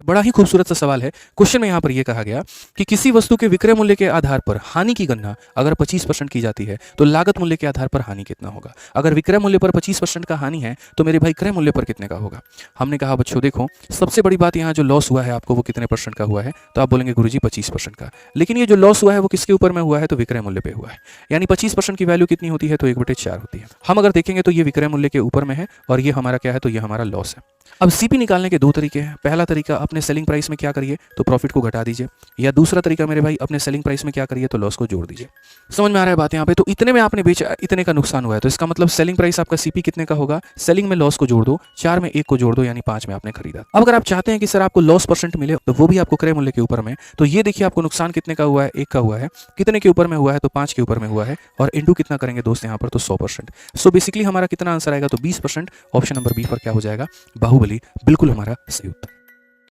बड़ा ही खूबसूरत सा सवाल है। क्वेश्चन में यहाँ पर यह कहा गया कि किसी वस्तु के विक्रय मूल्य के आधार पर हानि की गणना अगर 25% की जाती है तो लागत मूल्य के आधार पर हानि कितना होगा। अगर विक्रय मूल्य पर 25% का हानि है तो मेरे भाई क्रय मूल्य पर कितने का होगा। हमने कहा बच्चों देखो, सबसे बड़ी बात यहाँ जो लॉस हुआ है आपको वो कितने परसेंट का हुआ है, तो आप बोलेंगे गुरुजी 25% का। लेकिन ये जो लॉस हुआ है वो किसके ऊपर में हुआ है, तो विक्रय मूल्य पे हुआ है। यानी 25% की वैल्यू कितनी होती है, तो 1/4 होती है। हम अगर देखेंगे तो ये विक्रय मूल्य के ऊपर में है और ये हमारा क्या है, तो ये हमारा लॉस है। अब सीपी निकालने के दो तरीके हैं। पहला तरीका अपने सेलिंग प्राइस में क्या करिए, तो प्रॉफिट को घटा दीजिए, या दूसरा तरीका मेरे भाई अपने सेलिंग प्राइस में क्या करिए, तो लॉस को जोड़ दीजिए। समझ में आ रहा है बात यहाँ पे। तो इतने में आपने बेचा, इतने का नुकसान हुआ है, तो इसका मतलब सेलिंग प्राइस आपका सीपी कितने का होगा, सेलिंग में लॉस को जोड़ दो, 4 में 1 को जोड़ दो, यानी 5 में आपने खरीदा। अब अगर आप चाहते हैं कि सर आपको लॉस परसेंट मिले तो वो भी आपको क्रय मूल्य के ऊपर में, तो ये देखिए आपको नुकसान कितने का हुआ है, 1 का हुआ है, कितने के ऊपर में हुआ है, तो 5 के ऊपर में हुआ है, और इंटू कितना करेंगे दोस्त यहाँ पर, तो 100%। सो बेसिकली हमारा कितना आंसर आएगा, तो 20%। ऑप्शन नंबर बी पर क्या हो जाएगा, बाहुबली, बिल्कुल हमारा सही उत्तर।